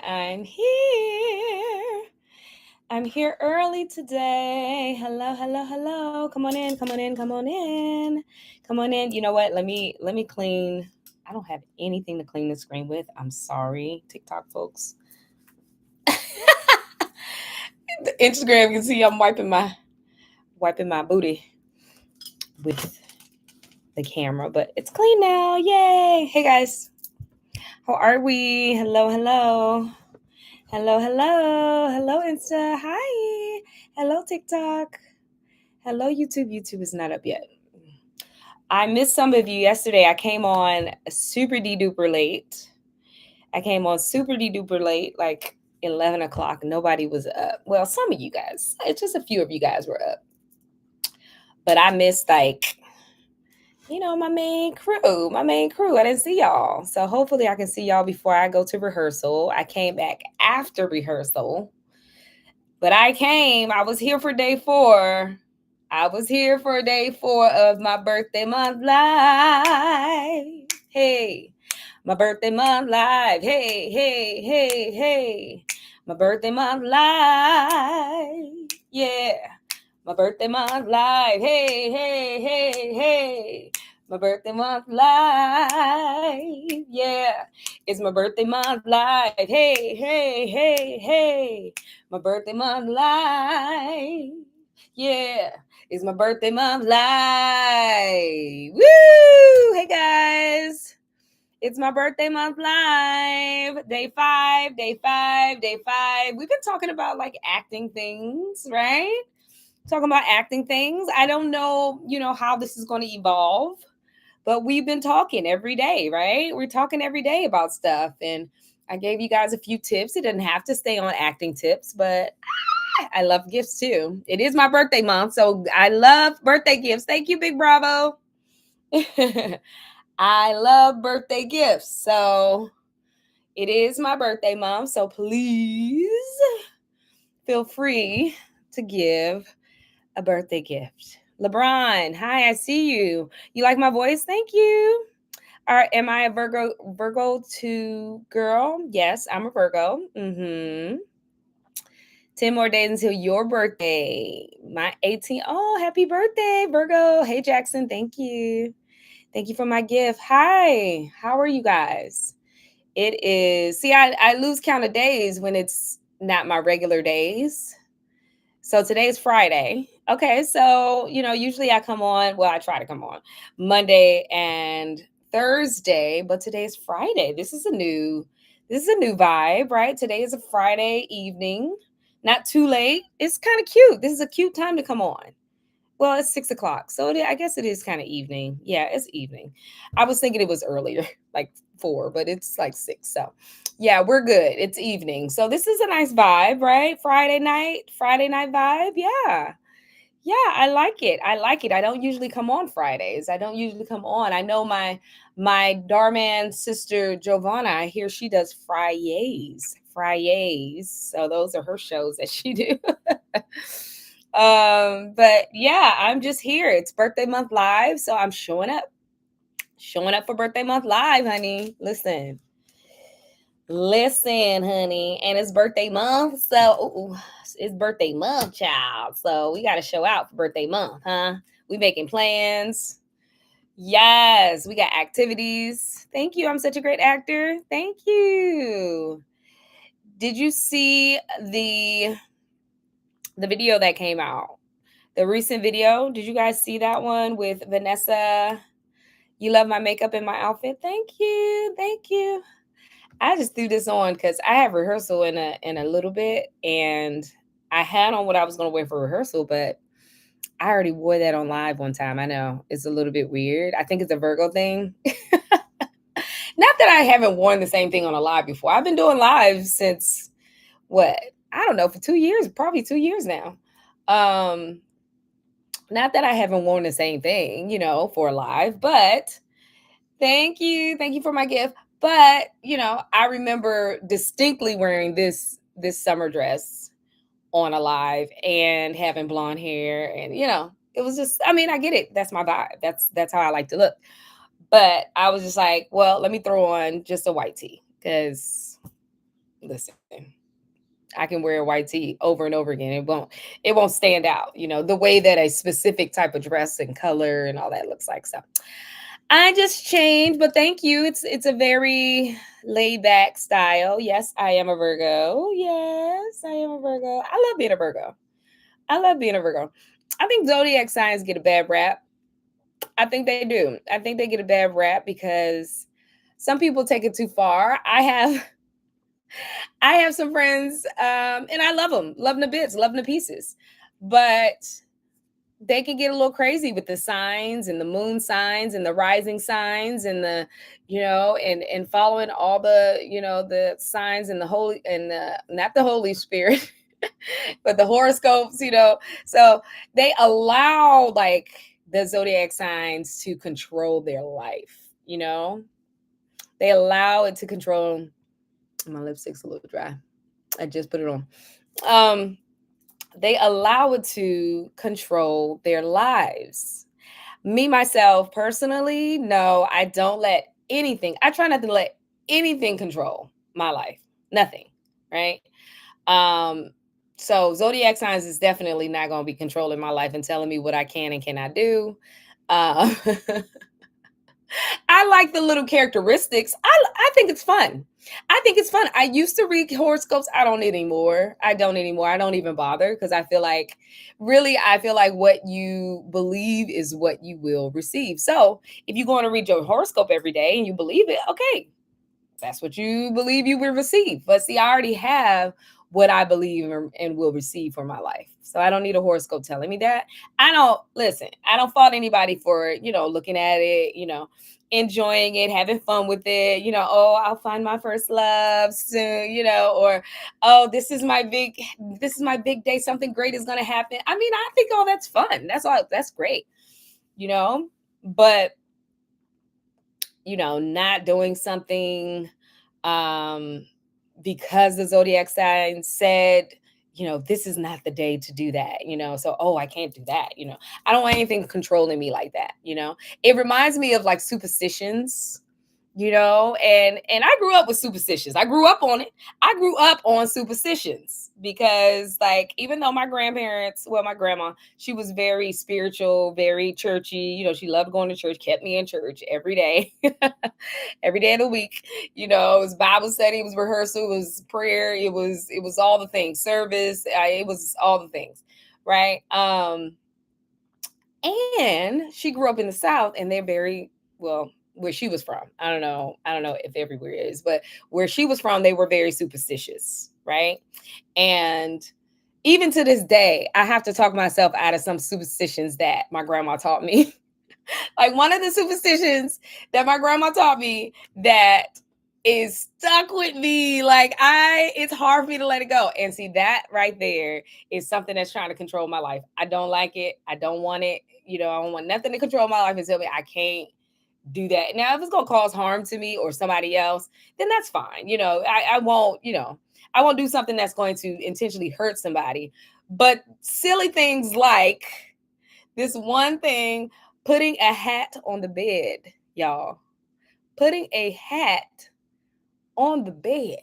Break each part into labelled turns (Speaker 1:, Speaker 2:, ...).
Speaker 1: I'm here. I'm here early today. Hello, hello, hello. Come on in, come on in, come on in. Come on in. You know what? Let me clean. I don't have anything to clean the screen with. I'm sorry, TikTok folks. The Instagram, you can see I'm wiping my booty with the camera, but it's clean now. Yay. Hey guys. How are we? Hello, hello. Hello, hello. Hello, Insta. Hi. Hello, TikTok. Hello, YouTube. YouTube is not up yet. I missed some of you yesterday. I came on super de duper late. Like 11 o'clock. Nobody was up. Well, some of you guys. It's just a few of you guys were up. But I missed my main crew. I didn't see y'all. So hopefully I can see y'all before I go to rehearsal. I came back after rehearsal. But I was here for day 4. I was here for day 4 of my birthday month live. Hey, my birthday month live. Hey, hey, hey, hey. My birthday month live. Yeah. My birthday month live. Hey, hey, hey, hey. My birthday month live. Yeah. It's my birthday month live. Hey, hey, hey, hey. My birthday month live. Yeah. It's my birthday month live. Woo! Hey guys. It's my birthday month live. Day 5, day 5, day 5. We've been talking about like acting things, right? Talking about acting things. I don't know, how this is going to evolve, but we've been talking every day, right? We're talking every day about stuff. And I gave you guys a few tips. It doesn't have to stay on acting tips, but I love gifts too. It is my birthday month, so I love birthday gifts. Thank you, Big Bravo. I love birthday gifts. So it is my birthday month, so please feel free to give a birthday gift. LeBron, hi, I see you. You like my voice? Thank you. Am I a Virgo 2 girl? Yes, I'm a Virgo. 10 more days until your birthday. My 18. Oh, happy birthday, Virgo. Hey, Jackson. Thank you. Thank you for my gift. Hi. How are you guys? It is. See, I lose count of days when it's not my regular days. So today is Friday. Okay. So, usually I come on. Well, I try to come on Monday and Thursday, but today's Friday. This is a new vibe, right? Today is a Friday evening. Not too late. It's kind of cute. This is a cute time to come on. Well, it's 6 o'clock. So I guess it is kind of evening. Yeah, it's evening. I was thinking it was earlier, like 4, but it's like 6. So yeah, we're good. It's evening. So this is a nice vibe, right? Friday night vibe. Yeah. Yeah, I like it. I like it. I don't usually come on Fridays. I don't usually come on. I know my Darman sister Giovanna, I hear she does Fridays. Fridays. So those are her shows that she do. But yeah, I'm just here. It's birthday month live, so I'm showing up. Showing up for birthday month live, honey. Listen, honey. And it's birthday month, so it's birthday month, child. So we got to show out for birthday month, huh? We making plans. Yes, we got activities. Thank you. I'm such a great actor. Thank you. Did you see the video that came out? The recent video? Did you guys see that one with Vanessa? You love my makeup and my outfit. Thank you. Thank you. I just threw this on because I have rehearsal in a little bit, and I had on what I was going to wear for rehearsal, but I already wore that on live one time. I know it's a little bit weird. I think it's a Virgo thing. Not that I haven't worn the same thing on a live before. I've been doing live since what? I don't know, for 2 years, probably 2 years now. Not that I haven't worn the same thing, for a live, but thank you. Thank you for my gift. But, I remember distinctly wearing this summer dress on a live and having blonde hair, and it was just, I mean, I get it. That's my vibe. That's how I like to look. But I was just like, well, let me throw on just a white tee, because listen, I can wear a white tee over and over again. It won't stand out, the way that a specific type of dress and color and all that looks like. So I just changed, but thank you. It's a very laid back style. Yes, I am a Virgo. Yes, I am a Virgo. I love being a Virgo. I love being a Virgo. I think zodiac signs get a bad rap. I think they do. I think they get a bad rap because some people take it too far. I have some friends, and I love them to bits, love them to pieces, but they can get a little crazy with the signs and the moon signs and the rising signs and and following all the signs and the holy and the not the Holy Spirit, but the horoscopes. So they allow like the zodiac signs to control their life. They allow it to control. My lipstick's a little dry. I just put it on. They allow it to control their lives. Me, myself, personally, no, I don't let anything, I try not to let anything control my life. Nothing. Right. So zodiac signs is definitely not going to be controlling my life and telling me what I can and cannot do. Uh, I like the little characteristics. I think it's fun. I think it's fun. I used to read horoscopes. I don't anymore. I don't anymore. I don't even bother because I feel like what you believe is what you will receive. So if you're going to read your horoscope every day and you believe it, okay, that's what you believe you will receive. But see, I already have what I believe and will receive for my life. So I don't need a horoscope telling me that. I don't fault anybody for, looking at it, enjoying it, having fun with it, oh, I'll find my first love soon, or oh, this is my big day. Something great is going to happen. I mean, I think, oh, that's fun. That's great, but not doing something because the zodiac sign said, this is not the day to do that, so, oh, I can't do that. I don't want anything controlling me like that. It reminds me of like superstitions, and I grew up with superstitions. I grew up on it. I grew up on superstitions because like, even though my grandma, she was very spiritual, very churchy, she loved going to church, kept me in church every day, every day of the week. It was Bible study, it was rehearsal, it was prayer, it was all the things, service, it was all the things, right? And she grew up in the South, and they're very well, where she was from. I don't know if everywhere is, but where she was from, they were very superstitious, right? And even to this day, I have to talk myself out of some superstitions that my grandma taught me. Like one of the superstitions that my grandma taught me that is stuck with me. Like it's hard for me to let it go. And see, that right there is something that's trying to control my life. I don't like it. I don't want it. I don't want nothing to control my life and tell me I can't do that. Now, if it's gonna cause harm to me or somebody else, then that's fine. I won't, I won't do something that's going to intentionally hurt somebody. But silly things like this one thing, putting a hat on the bed, y'all. Putting a hat on the bed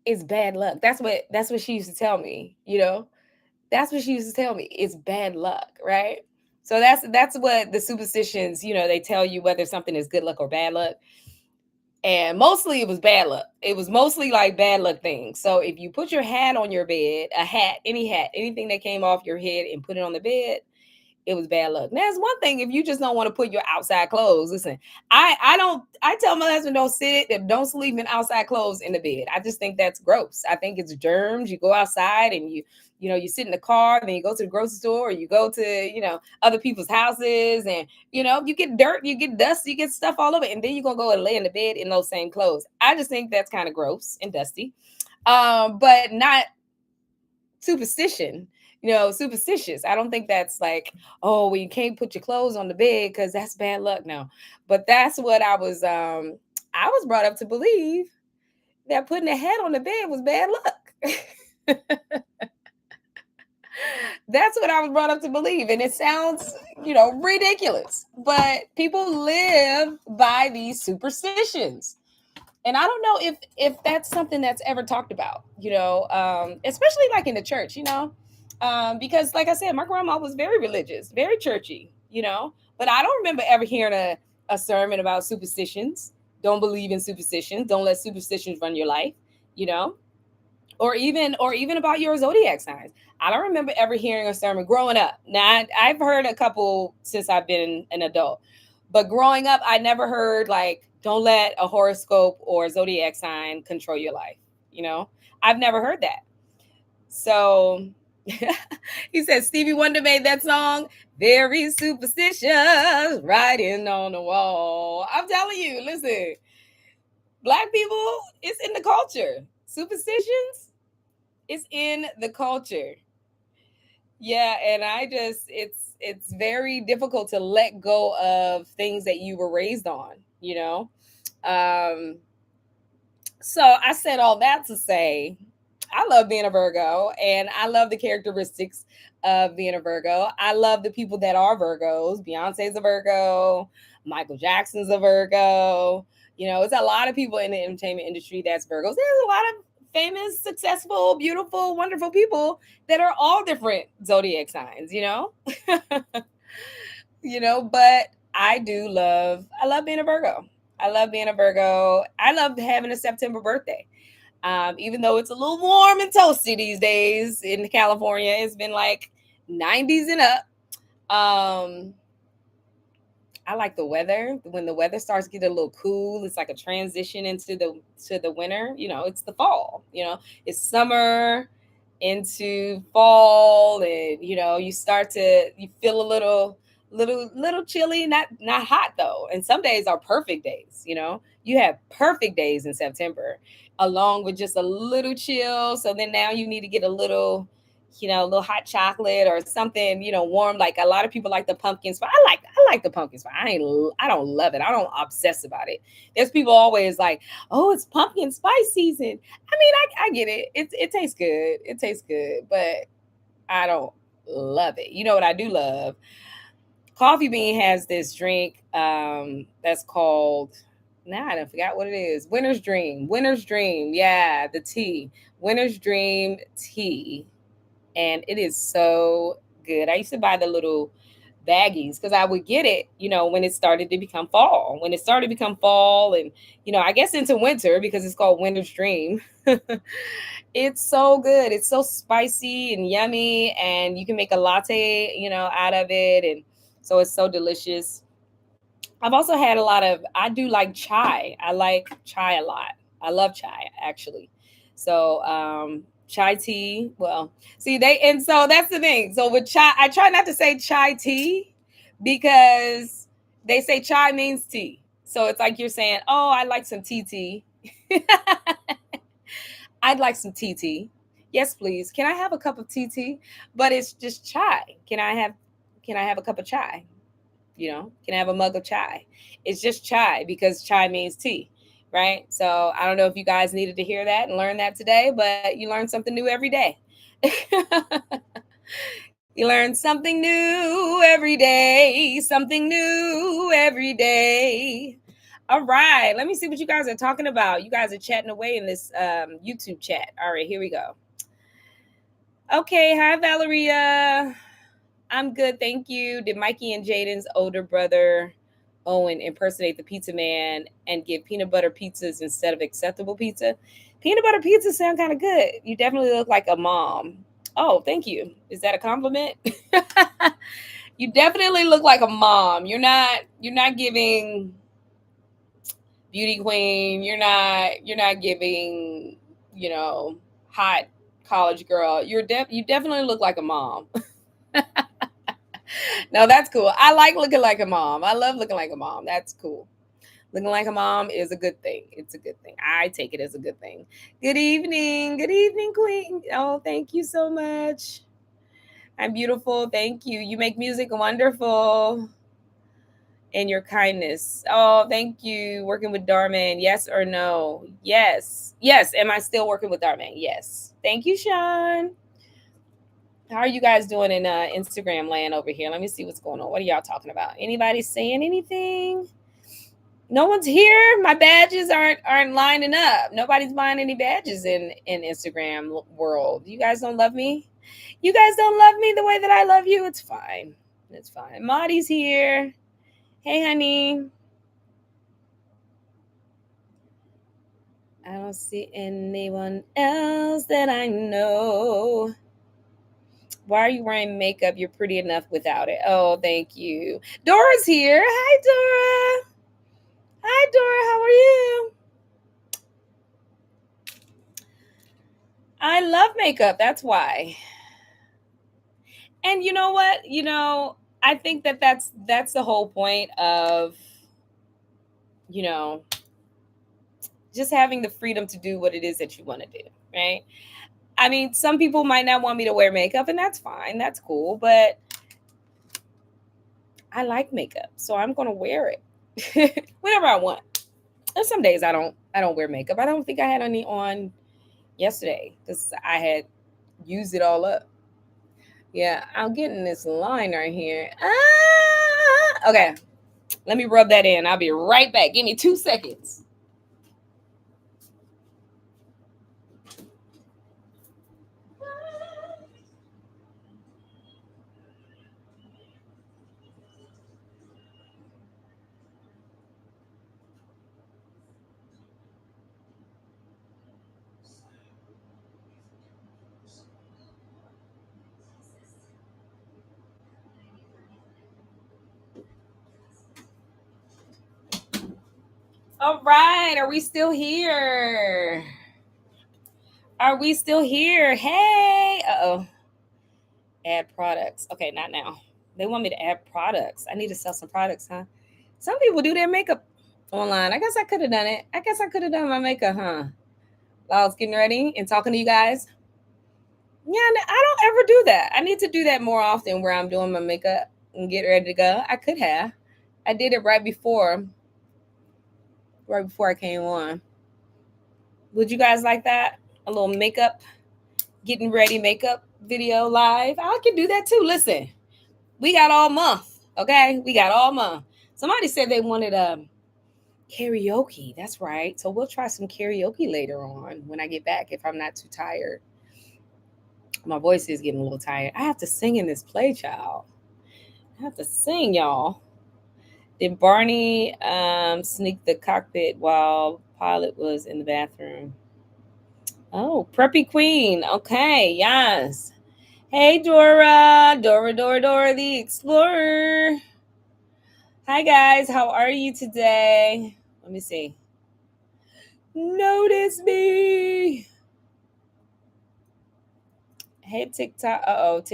Speaker 1: is bad luck. That's what she used to tell me, That's what she used to tell me. It's bad luck, right? So that's what the superstitions, they tell you whether something is good luck or bad luck. And mostly it was bad luck. It was mostly like bad luck things. So if you put your hat on your bed, a hat, anything that came off your head and put it on the bed, it was bad luck. Now, it's one thing if you just don't want to put your outside clothes. Listen, I tell my husband don't sleep in outside clothes in the bed. I just think that's gross. I think it's germs. You go outside and you sit in the car, then you go to the grocery store, or you go to, other people's houses, and, you get dirt, you get dust, you get stuff all over, and then you're going to go and lay in the bed in those same clothes. I just think that's kind of gross and dusty, but not superstition. Superstitious. I don't think that's like, oh, well, you can't put your clothes on the bed because that's bad luck. No, but that's what I was brought up to believe, that putting a hat on the bed was bad luck. That's what I was brought up to believe. And it sounds, ridiculous, but people live by these superstitions. And I don't know if that's something that's ever talked about, especially like in the church, because like I said, my grandma was very religious, very churchy, but I don't remember ever hearing a sermon about superstitions. Don't believe in superstitions. Don't let superstitions run your life, you know, or even about your zodiac signs. I don't remember ever hearing a sermon growing up. Now I've heard a couple since I've been an adult, but growing up, I never heard like don't let a horoscope or zodiac sign control your life. You know, I've never heard that. So he said Stevie Wonder made that song. Very superstitious, writing on the wall. I'm telling you, listen, black people, it's in the culture. Superstitions is in the culture. Yeah, and I just it's very difficult to let go of things that you were raised on, Um so I said all that to say I love being a Virgo and I love the characteristics of being a Virgo. I love the people that are Virgos. Beyonce's a Virgo, Michael Jackson's a Virgo. It's a lot of people in the entertainment industry that's Virgos. There's a lot of famous, successful, beautiful, wonderful people that are all different zodiac signs, but I love being a Virgo. I love being a Virgo. I love having a September birthday. Even though it's a little warm and toasty these days in California, it's been like 90s and up. I like the weather. When the weather starts getting a little cool, it's like a transition into the winter. It's the fall. It's summer into fall, and you feel a little chilly, not hot though. And some days are perfect days. You have perfect days in September, along with just a little chill. So then now you need to get a little hot chocolate or something, warm. Like a lot of people like the pumpkin spice. I like the pumpkin spice. I don't love it. I don't obsess about it. There's people always like, oh, it's pumpkin spice season. I mean, I get it. It tastes good. It tastes good, but I don't love it. You know what I do love? Coffee Bean has this drink that's called, now I forgot what it is. Winter's Dream. Winter's Dream. Yeah, the tea. Winter's Dream tea, and it is so good. I used to buy the little baggies because I would get it, when it started to become fall. When it started to become fall, and I guess into winter because it's called Winter's Dream. It's so good. It's so spicy and yummy, and you can make a latte, out of it, and so it's so delicious. I've also had I do like chai. I like chai a lot. I love chai actually. So, chai tea. Well, see, and so that's the thing. So with chai, I try not to say chai tea because they say chai means tea. So it's like you're saying, oh, I like some tea. I'd like some tea. Yes, please. Can I have a cup of tea? But it's just chai. Can I have a cup of chai? Can I have a mug of chai? It's just chai because chai means tea, right? So I don't know if you guys needed to hear that and learn that today, but you learn something new every day. You learn something new every day, something new every day. All right, let me see what you guys are talking about. You guys are chatting away in this YouTube chat. All right, here we go. Okay, hi Valeria. I'm good, thank you. Did Mikey and Jaden's older brother Owen impersonate the pizza man and give peanut butter pizzas instead of acceptable pizza? Peanut butter pizzas sound kind of good. You definitely look like a mom. Oh, thank you. Is that a compliment? You definitely look like a mom. You're not giving beauty queen. You're not giving, hot college girl. You definitely look like a mom. No, that's cool. I like looking like a mom. I love looking like a mom. That's cool. Looking like a mom is a good thing. It's a good thing. I take it as a good thing. Good evening. Good evening, Queen. Oh, thank you so much. I'm beautiful. Thank you. You make music wonderful. And your kindness. Oh, thank you. Working with Darman. Yes or no? Yes. Yes. Am I still working with Darman? Yes. Thank you, Sean. How are you guys doing in Instagram land over here? Let me see what's going on. What are y'all talking about? Anybody saying anything? No one's here. My badges aren't lining up. Nobody's buying any badges in Instagram world. You guys don't love me. You guys don't love me the way that I love you. It's fine. It's fine. Maudie's here. Hey, honey. I don't see anyone else that I know. Why are you wearing makeup? You're pretty enough without it. Oh, thank you. Dora's here. Hi, Dora. Hi, Dora. How are you? I love makeup. That's why. And you know what? I think that's the whole point of, just having the freedom to do what it is that you want to do, right? I mean, some people might not want me to wear makeup, and that's fine. That's cool. But I like makeup, so I'm going to wear it whenever I want. And some days I don't wear makeup. I don't think I had any on yesterday because I had used it all up. Yeah, I'm getting this line right here. Okay, let me rub that in. I'll be right back. Give me 2 seconds. All right, are we still here? Are we still here? Hey, uh-oh. Add products. Okay, not now. They want me to add products. I need to sell some products, huh? Some people do their makeup online. I guess I could have done it. I guess I could have done my makeup, huh? While I was getting ready and talking to you guys. Yeah, I don't ever do that. I need to do that more often where I'm doing my makeup and get ready to go. I could have. I did it right before I came on. Would you guys like that? A little makeup, getting ready makeup video live? I can do that too. Listen, we got all month. Okay, we got all month. Somebody said they wanted karaoke. That's right. So we'll try some karaoke later on when I get back if I'm not too tired. My voice is getting a little tired. I have to sing in this play, child. I have to sing, y'all. Did Barney sneak the cockpit while Pilot was in the bathroom? Oh, Preppy Queen. Okay, yes. Hey, Dora. Dora the Explorer. Hi, guys. How are you today? Let me see. Notice me. Hey, TikTok.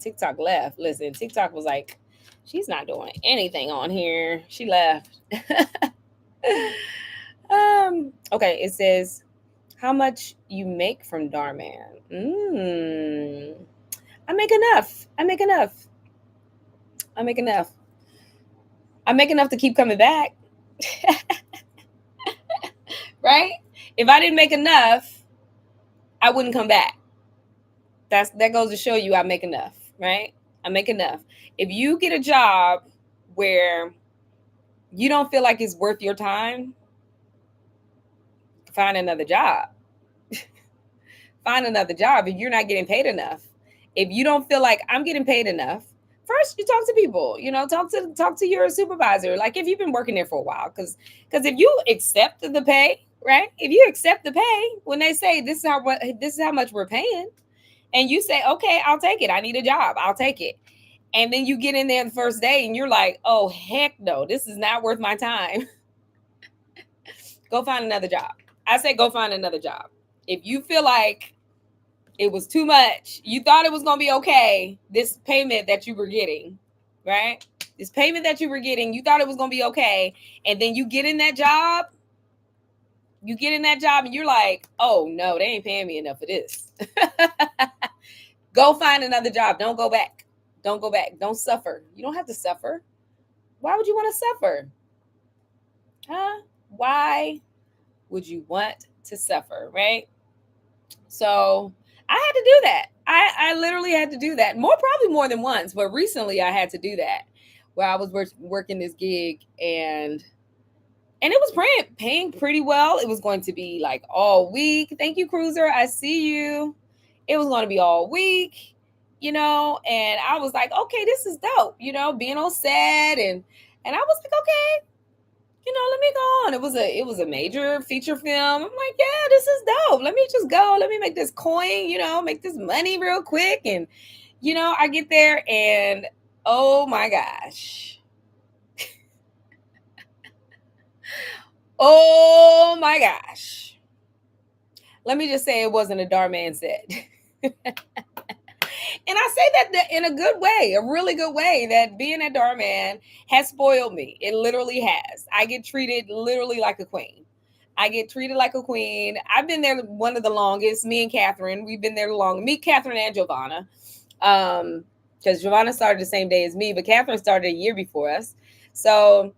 Speaker 1: TikTok left. Listen, TikTok was like, she's not doing anything on here. She left. Okay, it says, how much you make from Darman? I make enough. I make enough. I make enough. I make enough to keep coming back. Right? If I didn't make enough, I wouldn't come back. That goes to show you I make enough, right? I make enough. If you get a job where you don't feel like it's worth your time, find another job. Find another job if you're not getting paid enough. If you don't feel like I'm getting paid enough, first you talk to people, talk to your supervisor. Like if you've been working there for a while, because if you accept the pay, right? If you accept the pay when they say this is how much we're paying, and you say, okay, I'll take it. I need a job. I'll take it. And then you get in there the first day and you're like, oh, heck no, this is not worth my time. Go find another job. I say go find another job. If you feel like it was too much, you thought it was going to be okay, this payment that you were getting, right? This payment that you were getting, you thought it was going to be okay. And then you get in that job. And you're like, oh, no, they ain't paying me enough for this. Go find another job. Don't go back. Don't go back. Don't suffer. You don't have to suffer. Why would you want to suffer? Huh? Why would you want to suffer, right? So I had to do that. I literally had to do that. Probably more than once, but recently I had to do that where I was working this gig and And it was paying pretty well. It was going to be like all week. Thank you, Cruiser. I see you. It was going to be all week, and I was like, okay, this is dope, being on set, and I was like, okay, let me go on. It was a major feature film. I'm like, yeah, this is dope. Let me just go. Let me make this coin, make this money real quick. And, I get there and oh my gosh. Oh my gosh. Let me just say it wasn't a Darman set. And I say that in a good way, a really good way, that being at Darman has spoiled me. It literally has. I get treated literally like a queen. I get treated like a queen. I've been there one of the longest. Me and Catherine, we've been there the longest. Me, Catherine, and Giovanna. Because Giovanna started the same day as me, but Catherine started a year before us. So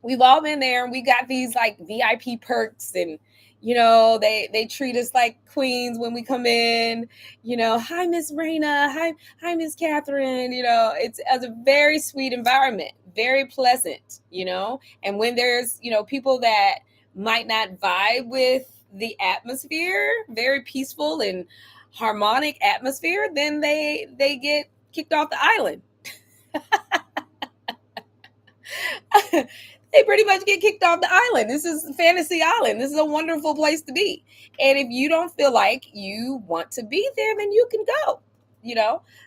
Speaker 1: we've all been there, and we got these like VIP perks, and they treat us like queens when we come in. Hi Miss Raina, hi Miss Catherine. It's a very sweet environment, very pleasant. And when there's people that might not vibe with the atmosphere, very peaceful and harmonic atmosphere, then they get kicked off the island. They pretty much get kicked off the island. This is Fantasy Island. This is a wonderful place to be. And if you don't feel like you want to be there, then you can go.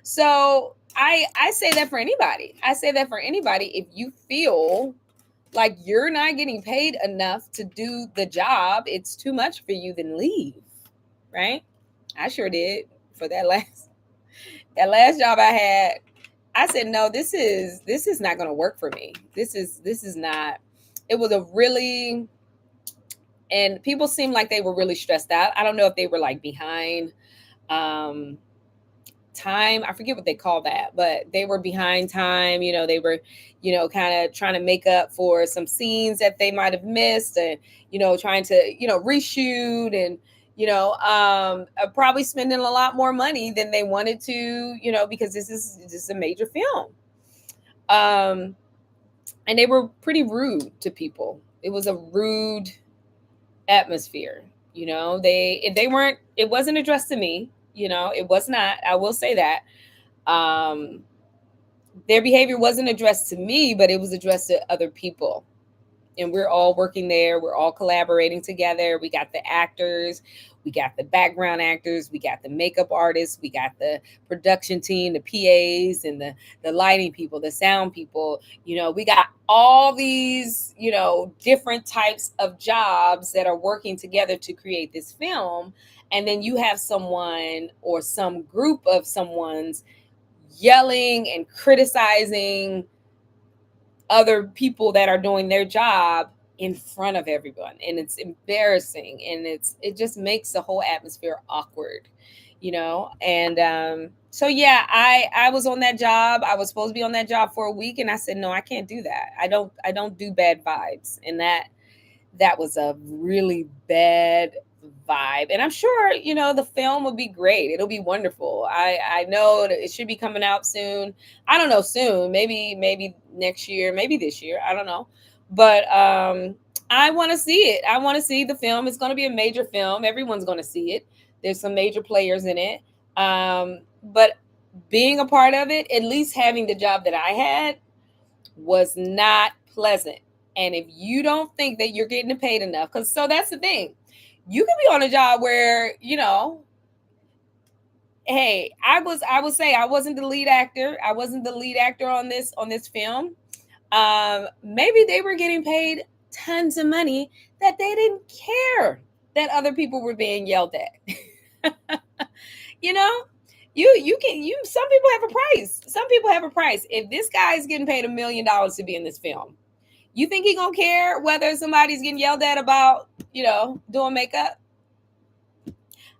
Speaker 1: So I say that for anybody. I say that for anybody. If you feel like you're not getting paid enough to do the job, it's too much for you, then leave. Right? I sure did for that last job I had. I said, no, this is not going to work for me. This is not. It was a really, and people seemed like they were really stressed out. I don't know if they were like behind time. I forget what they call that, but they were behind time. They were, kind of trying to make up for some scenes that they might have missed, and trying to reshoot, and probably spending a lot more money than they wanted to, because this is a major film. And they were pretty rude to people. It was a rude atmosphere. They weren't. It wasn't addressed to me. It was not. I will say that. Their behavior wasn't addressed to me, but it was addressed to other people. And we're all working there. We're all collaborating together. We got the actors, we got the background actors, we got the makeup artists, we got the production team, the PAs, and the lighting people, the sound people. We got all these, different types of jobs that are working together to create this film. And then you have someone or some group of someone's yelling and criticizing other people that are doing their job in front of everyone, and it's embarrassing, and it just makes the whole atmosphere awkward. And so yeah, I was on that job. I was supposed to be on that job for a week, and I said, no, I can't do that. I don't do bad vibes. And that was a really bad vibe. And I'm sure, the film will be great. It'll be wonderful. I know that it should be coming out soon. I don't know, soon, maybe next year, maybe this year. I don't know. But I want to see it. I want to see the film. It's going to be a major film. Everyone's going to see it. There's some major players in it. But being a part of it, at least having the job that I had, was not pleasant. And if you don't think that you're getting paid enough, so that's the thing. You can be on a job where, hey, I would say I wasn't the lead actor. I wasn't the lead actor on this film. Maybe they were getting paid tons of money that they didn't care that other people were being yelled at. you know, some people have a price. Some people have a price. If this guy is getting paid $1 million to be in this film, you think he gonna care whether somebody's getting yelled at about, doing makeup?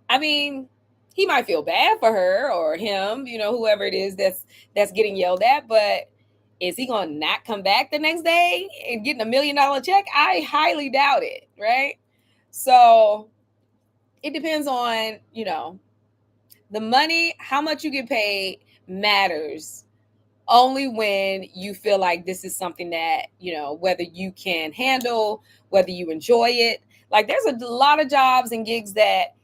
Speaker 1: I mean, he might feel bad for her or him, whoever it is that's getting yelled at, but is he gonna not come back the next day and getting $1 million check? I highly doubt it, right? So it depends on, the money, how much you get paid matters only when you feel like this is something that, whether you can handle, whether you enjoy it. Like there's a lot of jobs and gigs that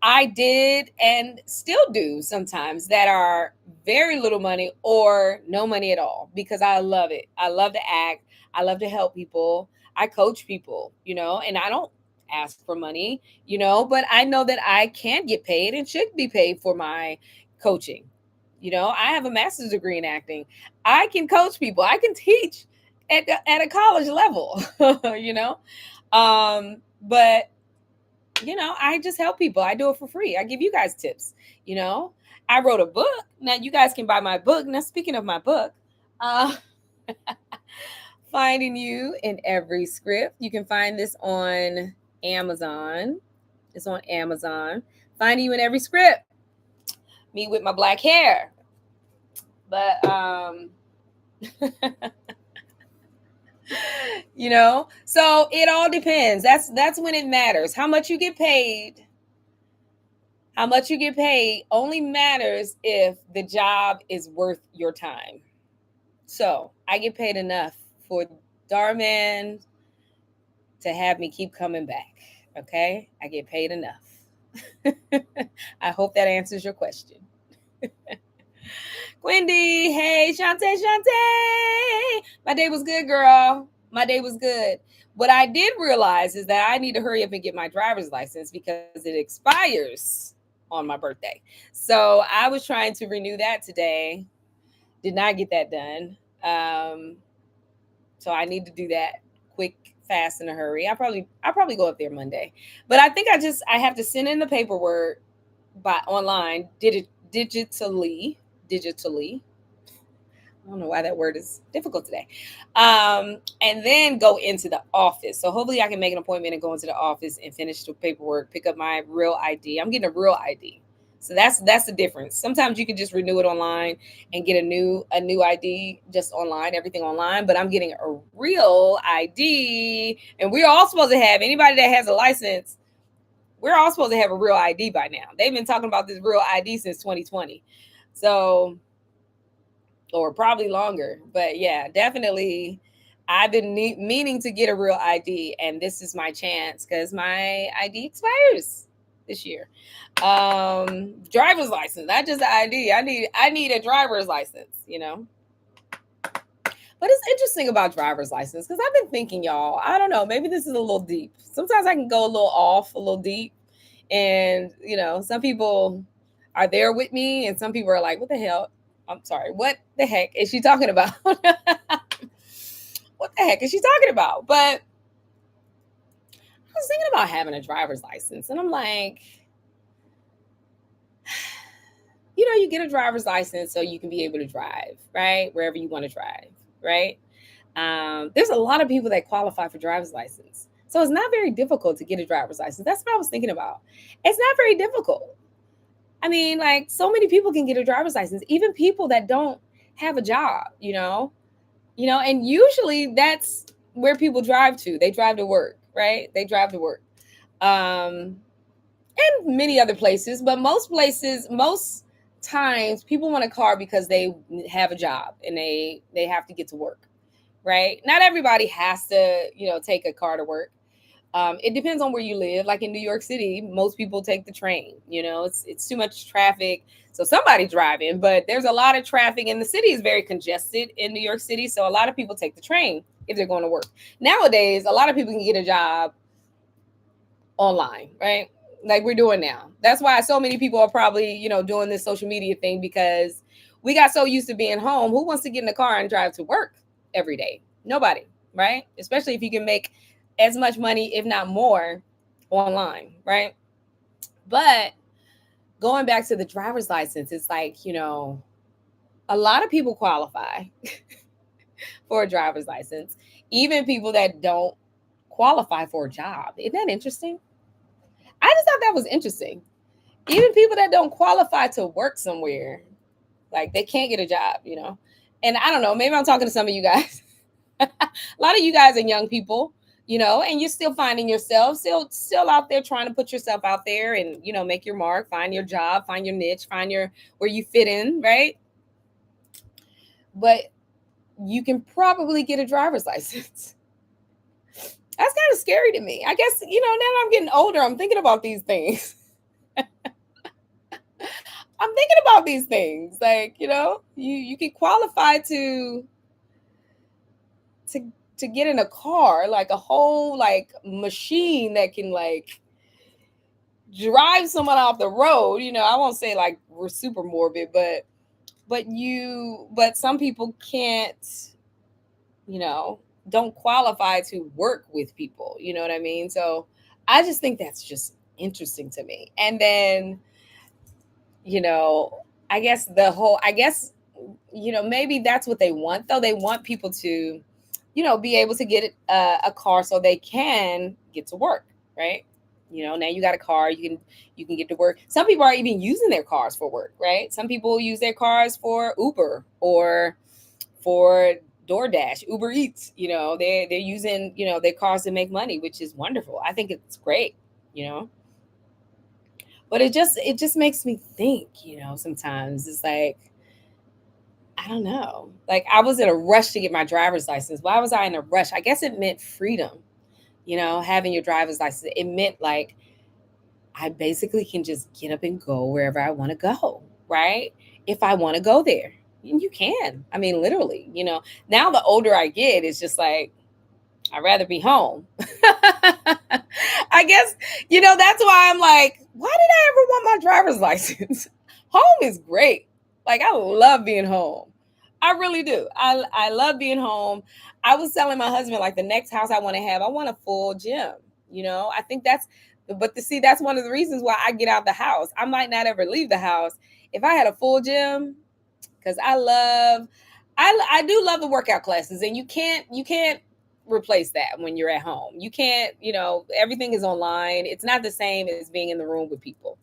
Speaker 1: I did and still do sometimes that are very little money or no money at all because I love it. I love to act. I love to help people. I coach people, and I don't ask for money, but I know that I can get paid and should be paid for my coaching. I have a master's degree in acting. I can coach people. I can teach at a college level, but I just help people. I do it for free. I give you guys tips. I wrote a book. Now you guys can buy my book. Now, speaking of my book, uh, Finding You in Every Script. You can find this on Amazon. It's on Amazon. Finding You in Every Script. Me with my black hair. But so it all depends. That's when it matters. How much you get paid only matters if the job is worth your time. So I get paid enough for Darman to have me keep coming back. Okay, I get paid enough. I hope that answers your question. Wendy, hey, Shantae. My day was good, girl. My day was good. What I did realize is that I need to hurry up and get my driver's license because it expires on my birthday. So I was trying to renew that today. Did not get that done. So I need to do that quick, fast, in a hurry. I'll probably go up there Monday. But I think I have to send in the paperwork by online, digitally. I don't know why that word is difficult today. And then go into the office. So hopefully I can make an appointment and go into the office and finish the paperwork, pick up my real ID. I'm getting a real ID. So that's the difference. Sometimes you can just renew it online and get a new ID just online, everything online. But I'm getting a real ID, and we're all supposed to have, anybody that has a license, we're all supposed to have a real ID by now. They've been talking about this real ID since 2020. So, or probably longer. But yeah, definitely I've been meaning to get a real ID, and this is my chance because my ID expires this year. Driver's license, not just ID. I need a driver's license, But it's interesting about driver's license because I've been thinking, y'all, I don't know, maybe this is a little deep. Sometimes I can go a little off, a little deep. And, some people are there with me and some people are like, what the hell? I'm sorry, what the heck is she talking about? What the heck is she talking about? But I was thinking about having a driver's license and I'm like, you get a driver's license so you can be able to drive, right? Wherever you want to drive, right? There's a lot of people that qualify for driver's license. So it's not very difficult to get a driver's license. That's what I was thinking about. It's not very difficult. I mean, like so many people can get a driver's license, even people that don't have a job, and usually that's where people drive to. They drive to work, right? They drive to work. And many other places, but most times people want a car because they have a job and they have to get to work, right? Not everybody has to, take a car to work. It depends on where you live. Like in New York City, most people take the train. It's too much traffic, so somebody's driving. But there's a lot of traffic, and the city is very congested in New York City. So a lot of people take the train if they're going to work. Nowadays, a lot of people can get a job online, right? Like we're doing now. That's why so many people are probably, doing this social media thing because we got so used to being home. Who wants to get in the car and drive to work every day? Nobody, right? Especially if you can make as much money, if not more, online, right? But going back to the driver's license, it's like, a lot of people qualify for a driver's license, even people that don't qualify for a job. Isn't that interesting? I just thought that was interesting. Even people that don't qualify to work somewhere, like they can't get a job, And I don't know, maybe I'm talking to some of you guys. A lot of you guys are young people, and you're still finding yourself, still out there trying to put yourself out there and, make your mark, find your job, find your niche, find where you fit in, right? but you can probably get a driver's license. That's kind of scary to me. I guess, now that I'm getting older, I'm thinking about these things. I'm thinking about these things. Like, you can qualify to get in a car, like a whole like machine that can like drive someone off the road. I won't say like we're super morbid, but some people can't, you know, don't qualify to work with people. You know what I mean? So I just think that's just interesting to me. And then, you know, I guess, maybe that's what they want though. They want people to, be able to get a car so they can get to work, right? Now you got a car, you can get to work. Some people are even using their cars for work, right? Some people use their cars for Uber or for DoorDash, Uber Eats. They're using their cars to make money, which is wonderful. I think it's great. You know, but it just makes me think. Sometimes it's like I don't know. Like I was in a rush to get my driver's license. Why was I in a rush? I guess it meant freedom. Having your driver's license, it meant like I basically can just get up and go wherever I want to go, right? If I want to go there, and you can. I mean, literally, now the older I get, it's just like, I'd rather be home. I guess, that's why I'm like, why did I ever want my driver's license? Home is great. Like, I love being home. I really do. I love being home. I was telling my husband, like, the next house I want to have, I want a full gym. I think but to see, that's one of the reasons why I get out the house. I might not ever leave the house. If I had a full gym, because I do love the workout classes, and you can't replace that when you're at home. You can't, everything is online. It's not the same as being in the room with people.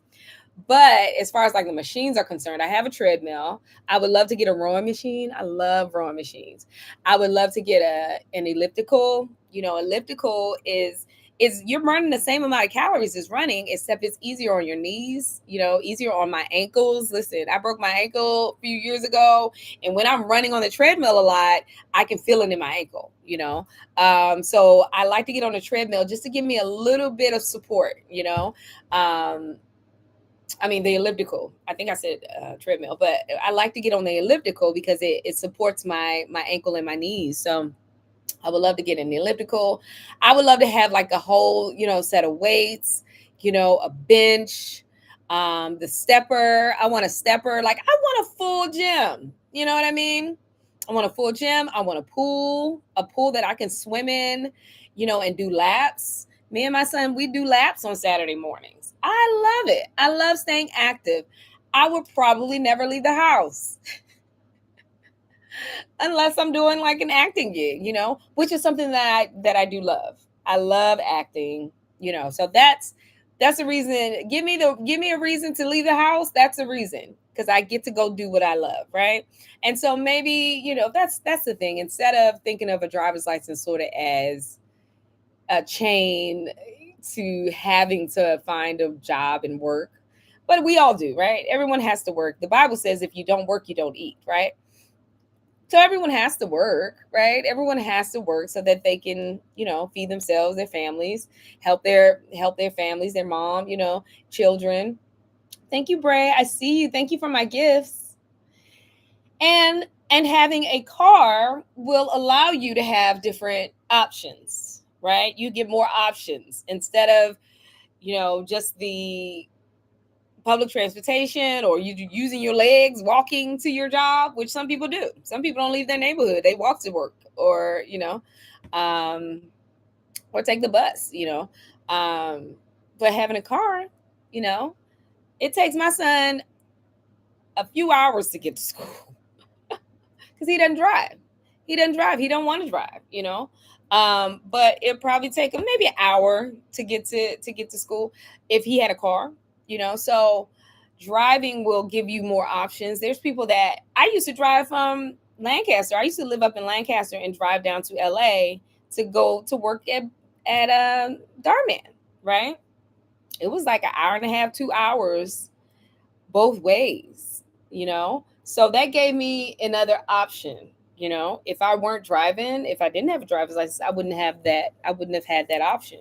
Speaker 1: But as far as like the machines are concerned, I have a treadmill. I would love to get a rowing machine. I love rowing machines. I would love to get an elliptical. Elliptical is you're burning the same amount of calories as running, except it's easier on your knees, easier on my ankles. Listen, I broke my ankle a few years ago, and when I'm running on the treadmill a lot, I can feel it in my ankle. So I like to get on the treadmill just to give me a little bit of support. um, I mean, the elliptical. I think I said treadmill, but I like to get on the elliptical because it supports my ankle and my knees. So I would love to get in the elliptical. I would love to have like a whole, set of weights, a bench, the stepper. I want a stepper. Like I want a full gym. You know what I mean? I want a full gym. I want a pool that I can swim in, and do laps. Me and my son, we do laps on Saturday mornings. I love it. I love staying active. I would probably never leave the house unless I'm doing like an acting gig, which is something that I do love. I love acting, So that's the reason. Give me a reason to leave the house. That's a reason because I get to go do what I love, right? And so maybe that's the thing. Instead of thinking of a driver's license sort of as a chain to having to find a job and work, but we all do, right? Everyone has to work. The Bible says if you don't work, you don't eat, right? So everyone has to work, right? Everyone has to work so that they can, feed themselves, their families, help their families, their mom, children. Thank you, Bray. I see you. Thank you for my gifts. And having a car will allow you to have different options, right? You get more options instead of, just the public transportation or you using your legs walking to your job, which some people do. Some people don't leave their neighborhood, they walk to work, or um or take the bus. But having a car, you know it takes my son a few hours to get to school because he don't want to drive. But it probably take him maybe an hour to get to school if he had a car. So driving will give you more options. There's people that I used to drive from Lancaster. I used to live up in Lancaster and drive down to LA to go to work at Darman, right? It was like an hour and a half, 2 hours both ways. So that gave me another option. You know, if I weren't driving, if I didn't have a driver's license, I wouldn't have that. I wouldn't have had that option.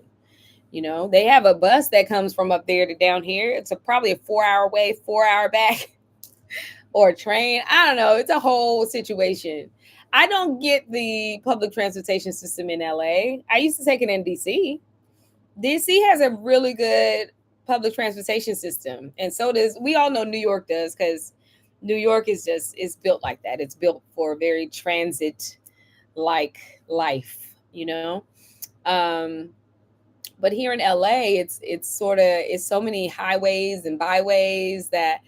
Speaker 1: You know, they have a bus that comes from up there to down here. It's probably a 4 hour way, 4 hour back, or a train. I don't know. It's a whole situation. I don't get the public transportation system in LA. I used to take it in DC. DC has a really good public transportation system, and so does, we all know New York does, because New York is built like that. It's built for a very transit like life, you know. Um, but here in LA, it's sort of, it's so many highways and byways that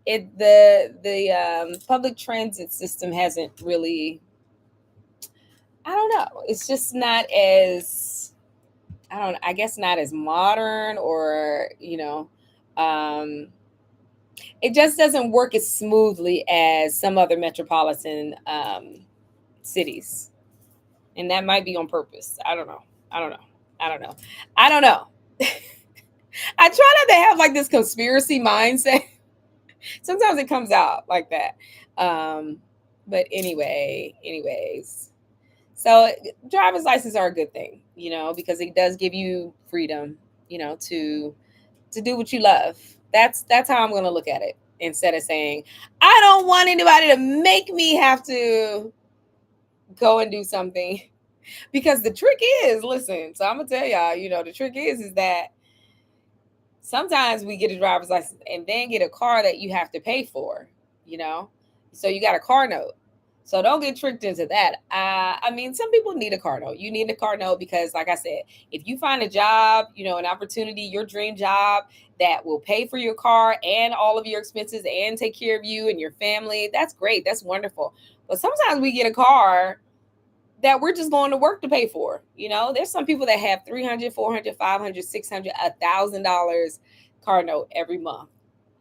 Speaker 1: the public transit system hasn't really, I don't know. It's just not as, I guess not as modern, or um, it just doesn't work as smoothly as some other metropolitan cities, and that might be on purpose. I don't know. I don't know. I don't know. I don't know. I try not to have like this conspiracy mindset. Sometimes it comes out like that. Um, but anyways, so driver's license are a good thing, because it does give you freedom, to do what you love. That's how I'm going to look at it, instead of saying I don't want anybody to make me have to go and do something. Because the trick is, listen, so I'm gonna tell y'all, the trick is that sometimes we get a driver's license and then get a car that you have to pay for, you know? So you got a car note. So don't get tricked into that. I mean, some people need a car note. You need a car note because, like I said, if you find a job, an opportunity, your dream job that will pay for your car and all of your expenses and take care of you and your family, that's great. That's wonderful. But sometimes we get a car that we're just going to work to pay for. There's some people that have $300, $400, $500, $600, $1,000 car note every month.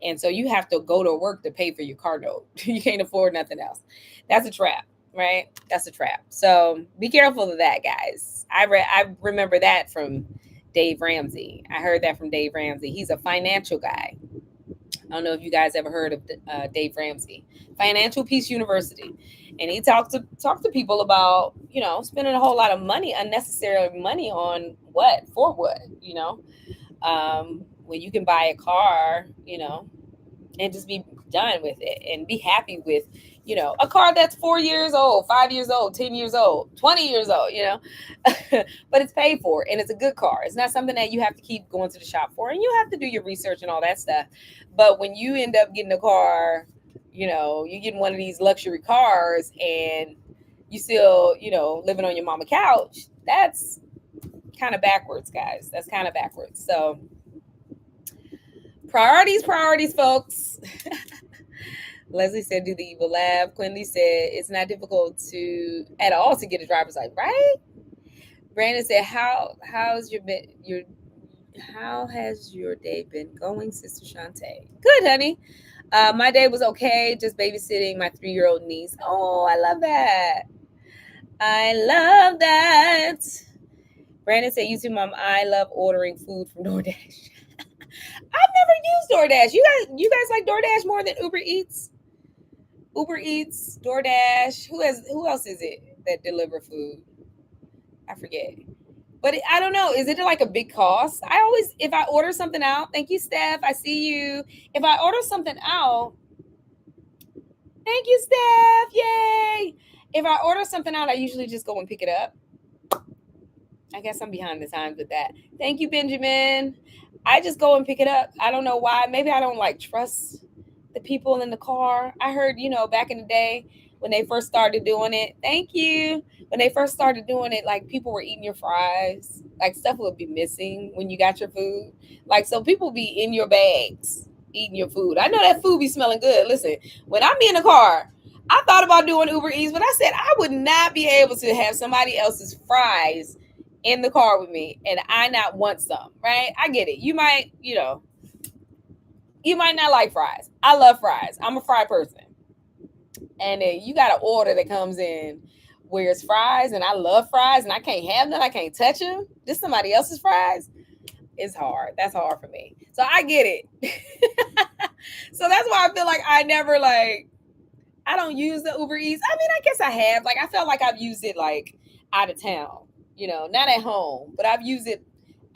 Speaker 1: And so you have to go to work to pay for your car note. You can't afford nothing else. That's a trap, right? That's a trap. So be careful of that, guys. I remember that from Dave Ramsey. I heard that from Dave Ramsey. He's a financial guy. I don't know if you guys ever heard of Dave Ramsey, Financial Peace University, and he talked to people about spending a whole lot of money, unnecessary money, on what, for what, when you can buy a car, and just be done with it and be happy with a car that's 4 years old, 5 years old, 10 years old, 20 years old, but it's paid for and it's a good car. It's not something that you have to keep going to the shop for, and you have to do your research and all that stuff. But when you end up getting a car, you getting one of these luxury cars and you still, living on your mama couch, that's kind of backwards, guys. That's kind of backwards. So priorities, folks. Leslie said, do the evil laugh. Quinley said, it's not difficult at all to get a driver's license, right? Brandon said, how has your day been going, Sister Shantae? Good, honey. My day was okay, just babysitting my 3-year-old niece. Oh, I love that. I love that. Brandon said, you too, Mom. I love ordering food from DoorDash. I've never used DoorDash. You guys like DoorDash more than Uber Eats? Uber Eats, DoorDash. Who else is it that deliver food? I forget. But I don't know. Is it like a big cost? I always, if I order something out, thank you, Steph. I see you. If I order something out, thank you, Steph. Yay. If I order something out, I usually just go and pick it up. I guess I'm behind the times with that. Thank you, Benjamin. I just go and pick it up. I don't know why. Maybe I don't trust the people in the car. I heard, back in the day when they first started doing it. Thank you. When they first started doing it, people were eating your fries. Stuff would be missing when you got your food. So people be in your bags eating your food. I know that food be smelling good. Listen, when I'm in the car, I thought about doing Uber Eats, but I said I would not be able to have somebody else's fries in the car with me and I not want some, right? I get it. You might, you might not like fries. I love fries. I'm a fry person. And then you got an order that comes in where it's fries and I love fries and I can't have them. I can't touch them. Just somebody else's fries. It's hard. That's hard for me. So I get it. So that's why I feel like I never I don't use the Uber Eats. I mean, I guess I have. Like, I felt like I've used it like out of town, not at home, but I've used it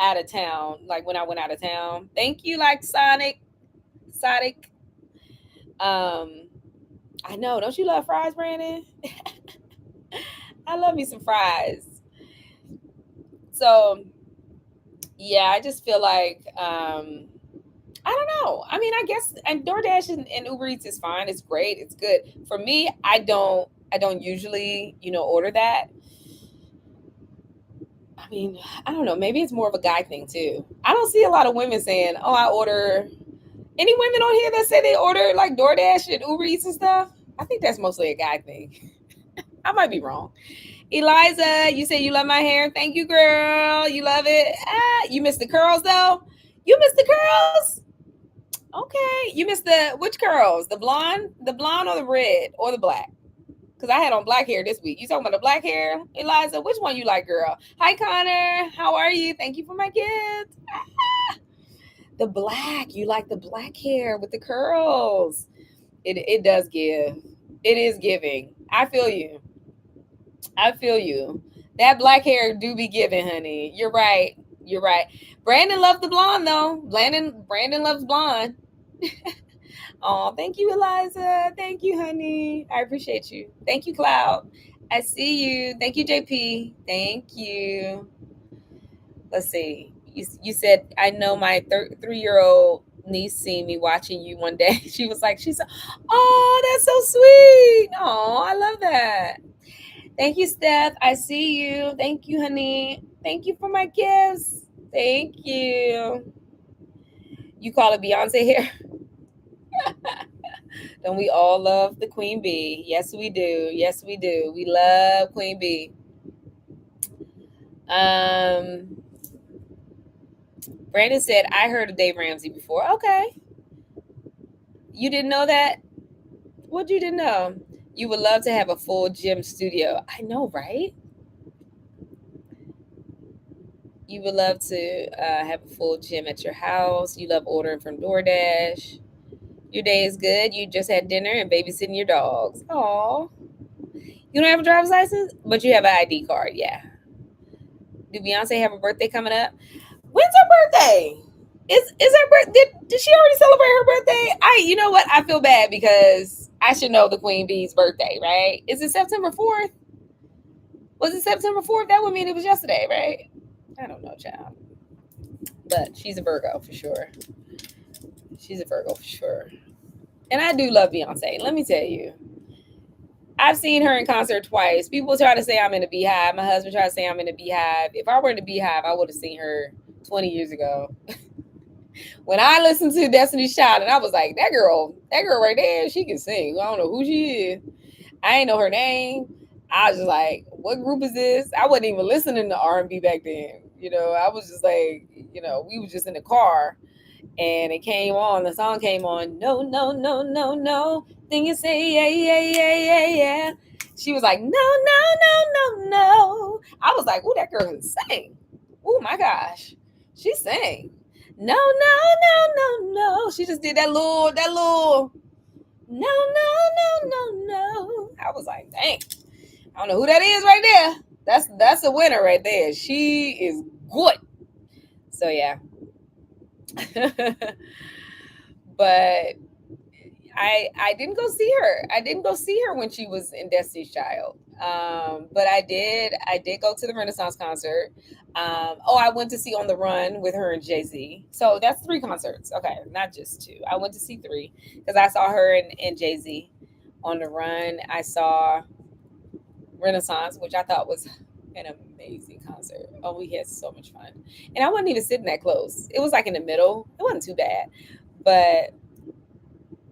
Speaker 1: out of town, like when I went out of town. Thank you, like Sonic. Um, I know. Don't you love fries, Brandon? I love me some fries. So yeah, I just feel like I don't know. I mean, I guess and DoorDash and Uber Eats is fine. It's great. It's good. For me, I don't usually, order that. I mean, I don't know. Maybe it's more of a guy thing too. I don't see a lot of women saying, "Oh, I order." Any women on here that say they order like DoorDash and Uber Eats and stuff? I think that's mostly a guy thing. I might be wrong. Eliza, you say you love my hair. Thank you, girl. You love it. You missed the curls though. You missed the curls. Okay, you missed the which curls? The blonde, or the red, or the black? Because I had on black hair this week. You talking about the black hair, Eliza? Which one you like, girl? Hi, Connor. How are you? Thank you for my gift. The black. You like the black hair with the curls. It does give. It is giving. I feel you. I feel you. That black hair do be giving, honey. You're right. You're right. Brandon loves the blonde though. Brandon loves blonde. Oh, thank you, Eliza. Thank you, honey. I appreciate you. Thank you, Cloud. I see you. Thank you, JP. Thank you. Let's see. You said, I know my 3-year-old niece seen me watching you one day. She said, oh, that's so sweet. Oh, I love that. Thank you, Steph. I see you. Thank you, honey. Thank you for my gifts. Thank you. You call it Beyonce hair? Don't we all love the Queen Bee? Yes, we do. Yes, we do. We love Queen Bee. Brandon said, I heard of Dave Ramsey before. Okay. You didn't know that? What you didn't know? You would love to have a full gym studio. I know, right? You would love to have a full gym at your house. You love ordering from DoorDash. Your day is good. You just had dinner and babysitting your dogs. Aw. You don't have a driver's license, but you have an ID card. Yeah. Do Beyonce have a birthday coming up? When's her birthday? Is her birthday? Did she already celebrate her birthday? You know what? I feel bad because I should know the Queen Bee's birthday, right? Is it September 4th? Was it September 4th? That would mean it was yesterday, right? I don't know, child. But she's a Virgo for sure. She's a Virgo for sure. And I do love Beyonce. Let me tell you. I've seen her in concert twice. People try to say I'm in a Beehive. My husband tried to say I'm in a Beehive. If I were in a Beehive, I would have seen her 20 years ago. When I listened to Destiny's Child, and I was like, that girl right there, she can sing. I don't know who she is. I ain't know her name. I was just like, what group is this? I wasn't even listening to R&B back then. I was just like, we were just in the car and it came on. The song came on. No, no, no, no, no. Then you say, yeah, yeah, yeah, yeah, yeah. She was like, no, no, no, no, no. I was like, oh, that girl can sing. Oh my gosh. She sang. No, no, no, no, no. She just did that little, no, no, no, no, no. I was like, dang. I don't know who that is right there. That's a winner right there. She is good. So yeah. But I didn't go see her. I didn't go see her when she was in Destiny's Child. But I did go to the Renaissance concert. I went to see On the Run with her and Jay-Z. So that's 3 concerts. Okay, not just 2. I went to see 3 because I saw her and Jay-Z. On the Run, I saw Renaissance, which I thought was an amazing concert. Oh, we had so much fun. And I wasn't even sitting that close. It was like in the middle. It wasn't too bad. But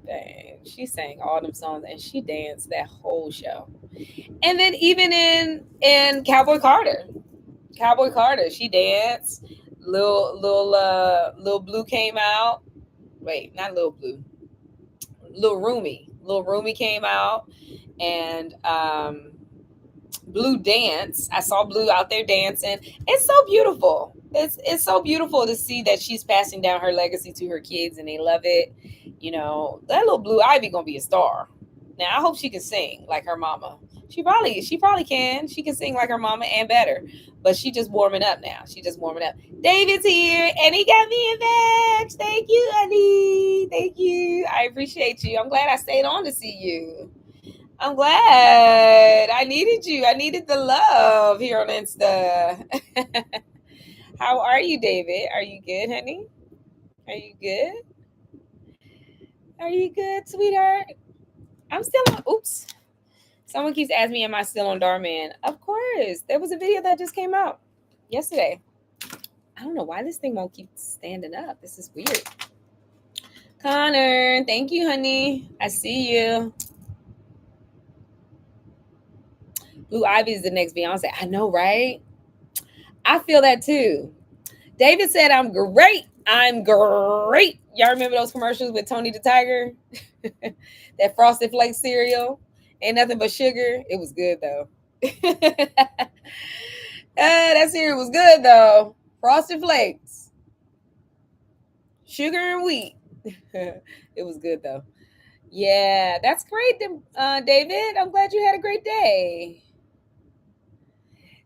Speaker 1: dang, she sang all them songs and she danced that whole show. And then even in Cowboy Carter, she danced. Lil Blue came out. Wait, not Lil Blue. Lil Rumi came out, and Blue dance. I saw Blue out there dancing. It's so beautiful. It's so beautiful to see that she's passing down her legacy to her kids, and they love it. That little Blue Ivy gonna be a star. Now I hope she can sing like her mama. She probably can. She can sing like her mama and better. But she just warming up now. She just warming up. David's here and he got me a badge. Thank you, honey. Thank you. I appreciate you. I'm glad I stayed on to see you. I'm glad. I needed you. I needed the love here on Insta. How are you, David? Are you good, honey? Are you good? Are you good, sweetheart? I'm still on. Oops. Someone keeps asking me, am I still on Darman? Of course. There was a video that just came out yesterday. I don't know why this thing won't keep standing up. This is weird. Connor, thank you, honey. I see you. Blue Ivy is the next Beyonce. I know, right? I feel that too. David said, I'm great. I'm great. Y'all remember those commercials with Tony the Tiger? That Frosted Flakes cereal? Ain't nothing but sugar. It was good, though. That cereal was good, though. Frosted Flakes. Sugar and wheat. It was good, though. Yeah, that's great, David. I'm glad you had a great day.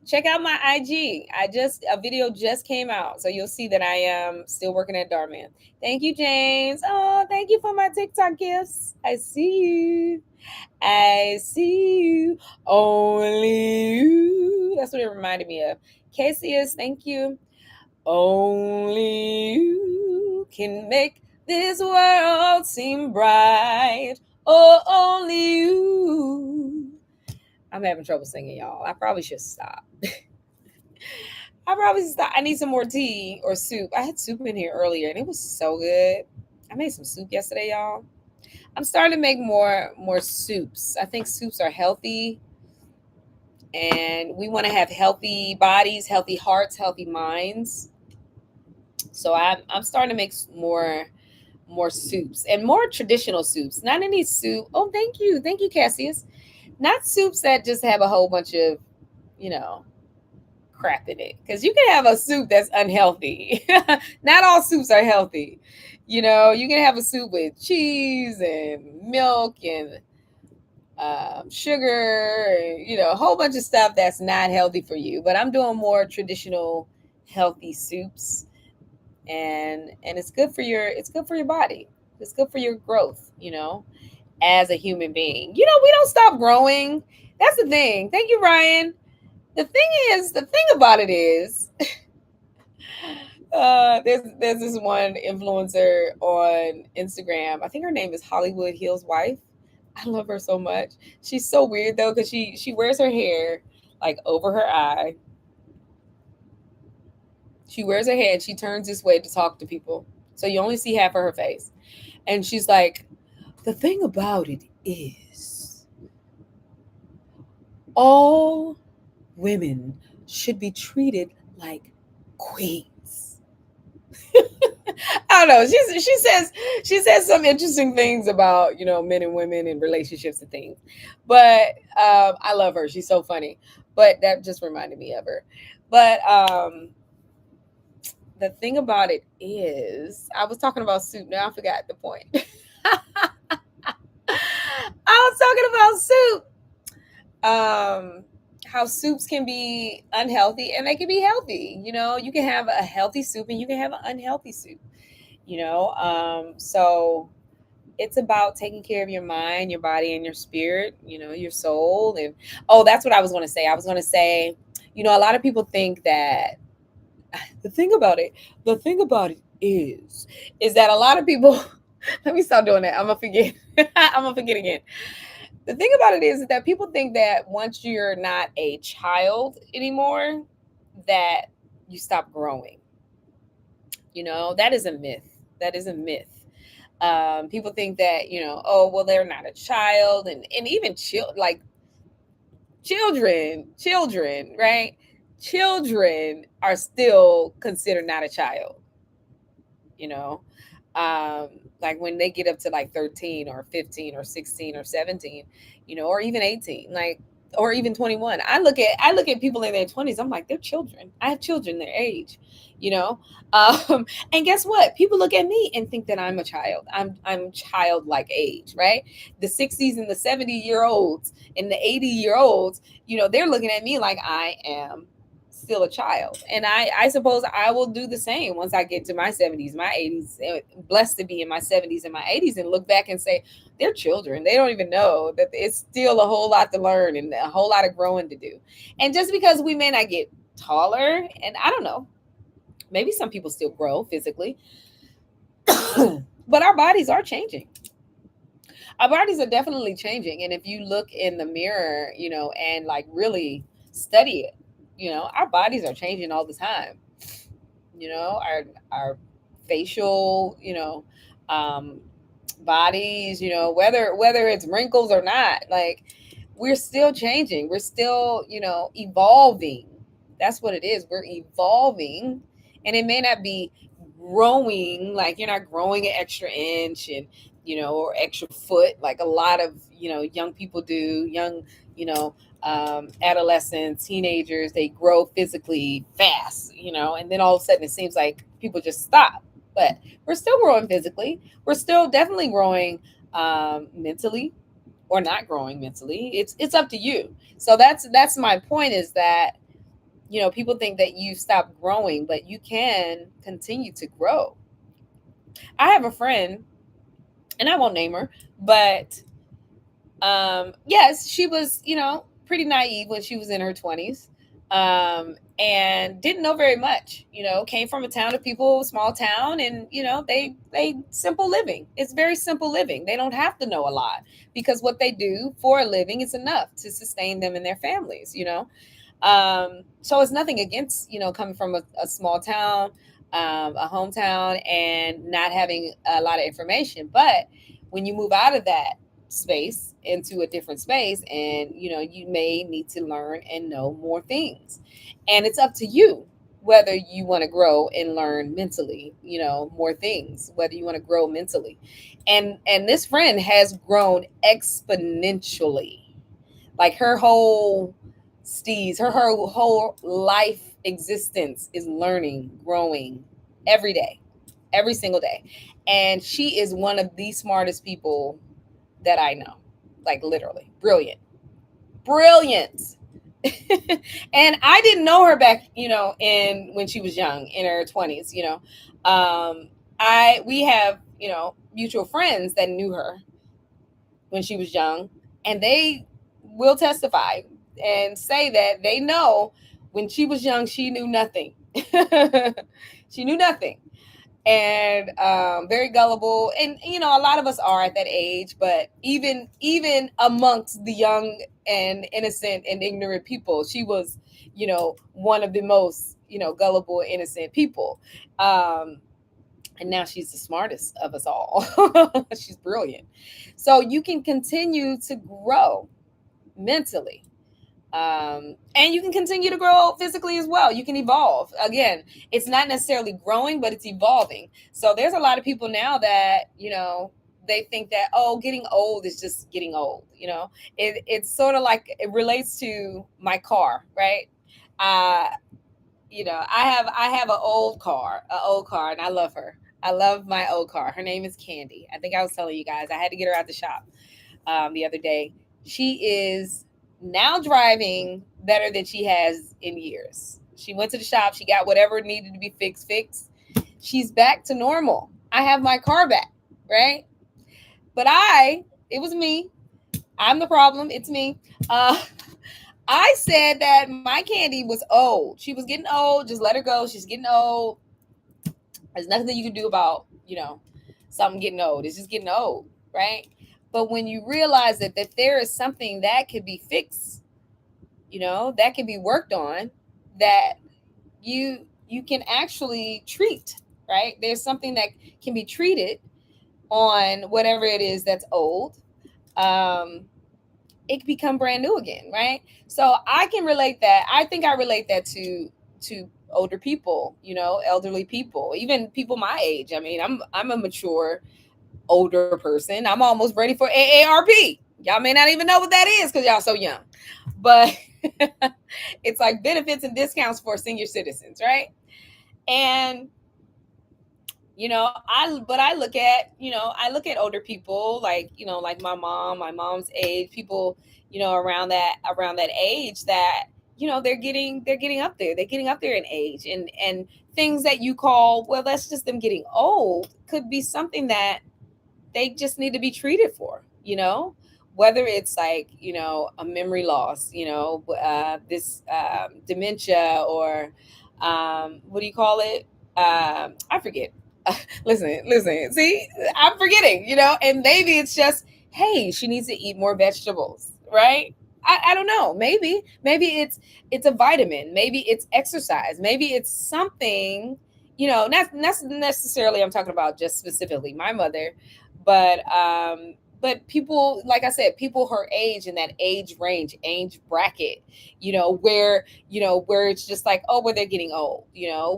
Speaker 1: Check out my IG. A video just came out, so you'll see that I am still working at Darman. Thank you, James. Oh, thank you for my TikTok gifts. I see you. I see you. Only you. That's what it reminded me of. Cassius, thank you. Only you can make this world seem bright. Oh, only you. I'm having trouble singing, y'all. I probably should stop. I need some more tea or soup. I had soup in here earlier and it was so good. I made some soup yesterday, y'all. I'm starting to make more soups. I think soups are healthy and we want to have healthy bodies, healthy hearts, healthy minds. So I'm starting to make more soups and more traditional soups. Not any soup. Oh, thank you, Cassius. Not soups that just have a whole bunch of, you know, crap in it. Because you can have a soup that's unhealthy. Not all soups are healthy. You know, you can have a soup with cheese and milk and sugar, a whole bunch of stuff that's not healthy for you. But I'm doing more traditional, healthy soups, and it's good for your body. It's good for your growth. As a human being, we don't stop growing. That's the thing. Thank you, Ryan. The thing about it is, there's this one influencer on Instagram. I think her name is Hollywood Hill's wife. I love her so much. She's so weird though, because she wears her hair like over her eye. She wears her hair and she turns this way to talk to people. So you only see half of her face. And she's like, the thing about it is, all women should be treated like queens. I don't know. She says some interesting things about men and women and relationships and things. But I love her. She's so funny. But that just reminded me of her. But the thing about it is, I was talking about soup. Now I forgot the point. I was talking about soup. How soups can be unhealthy and they can be healthy. You can have a healthy soup and you can have an unhealthy soup. So it's about taking care of your mind, your body, and your spirit. Your soul. And that's what I was going to say. I was going to say, a lot of people think that the thing about it is that a lot of people. Let me stop doing that. I'm gonna forget. I'm gonna forget again. The thing about it is that people think that once you're not a child anymore, that you stop growing. That is a myth. That is a myth. People think that, they're not a child, and even children, right? Children are still considered not a child. Like when they get up to like 13 or 15 or 16 or 17, or even 18, like or even 21. I look at people in their 20s. I'm like, they're children. I have children their age, you know. And guess what? People look at me and think that I'm a child. I'm childlike age, right? The 60s and the 70-year-olds and the 80-year-olds, they're looking at me like I am still a child. And I suppose I will do the same once I get to my 70s, my 80s, blessed to be in my 70s and my 80s, and look back and say, they're children. They don't even know that it's still a whole lot to learn and a whole lot of growing to do. And just because we may not get taller, and I don't know, maybe some people still grow physically, but our bodies are changing. Our bodies are definitely changing. And if you look in the mirror, and like really study it, our bodies are changing all the time. Our facial, um, bodies, whether it's wrinkles or not, like we're still changing. We're still, evolving. That's what it is. We're evolving, and it may not be growing, like you're not growing an extra inch and or extra foot like a lot of young people do. Young, adolescents, teenagers, they grow physically fast, and then all of a sudden it seems like people just stop. But we're still growing physically. We're still definitely growing mentally, or not growing mentally. It's up to you. So that's my point, is that people think that you stop growing, but you can continue to grow. I have a friend, and I won't name her, but yes, she was, pretty naive when she was in her 20s. And didn't know very much, came from a town of people, small town, and they simple living. It's very simple living. They don't have to know a lot, because what they do for a living is enough to sustain them and their families. So it's nothing against, coming from a small town, a hometown, and not having a lot of information. But when you move out of that space into a different space, and you may need to learn and know more things, and it's up to you whether you want to grow and learn mentally, more things, whether you want to grow mentally. And this friend has grown exponentially. Like her whole her whole life existence is learning, growing every day, every single day. And she is one of the smartest people that I know. Like literally brilliant. Brilliant. And I didn't know her back, in when she was young, in her 20s. I we have, mutual friends that knew her when she was young, and they will testify and say that they know when she was young, she knew nothing. She knew nothing. And very gullible. And a lot of us are at that age, but even amongst the young and innocent and ignorant people, she was, one of the most, gullible, innocent people. And now she's the smartest of us all. She's brilliant. So you can continue to grow mentally. And you can continue to grow physically as well. You can evolve. Again, it's not necessarily growing, but it's evolving. So there's a lot of people now that, they think that, oh, getting old is just getting old. It's sort of like, it relates to my car, right? Uh, I have an old car, and I love her. I love my old car. Her name is Candy. I think I was telling you guys, I had to get her out the shop the other day. She is now driving better than she has in years. She went to the shop. She got whatever needed to be fixed. She's back to normal. I have my car back, right? But it was me. I'm the problem. It's me. I said that my Candy was old. She was getting old. Just let her go. She's getting old. There's nothing that you can do about, something getting old. It's just getting old, right? But when you realize that there is something that could be fixed, that can be worked on, that you can actually treat, right? There's something that can be treated on whatever it is that's old. It can become brand new again, right? So I can relate that. I think I relate that to older people, elderly people, even people my age. I mean, I'm a mature older person. I'm almost ready for AARP. Y'all may not even know what that is because y'all so young. but it's like benefits and discounts for senior citizens, right? And I look at, I look at older people, like, like my mom's age, people, around that age that, they're getting up there. They're getting up there in age, and things that you call, well, that's just them getting old, could be something that they just need to be treated for, whether it's like, a memory loss, this dementia, or what do you call it? I forget. Listen, see, I'm forgetting, and maybe it's just, hey, she needs to eat more vegetables, right? I don't know. Maybe it's a vitamin. Maybe it's exercise. Maybe it's something, not necessarily, I'm talking about just specifically my mother, but people, like I said, people her age, in that age range, age bracket, where it's just like, oh, well, they're getting old,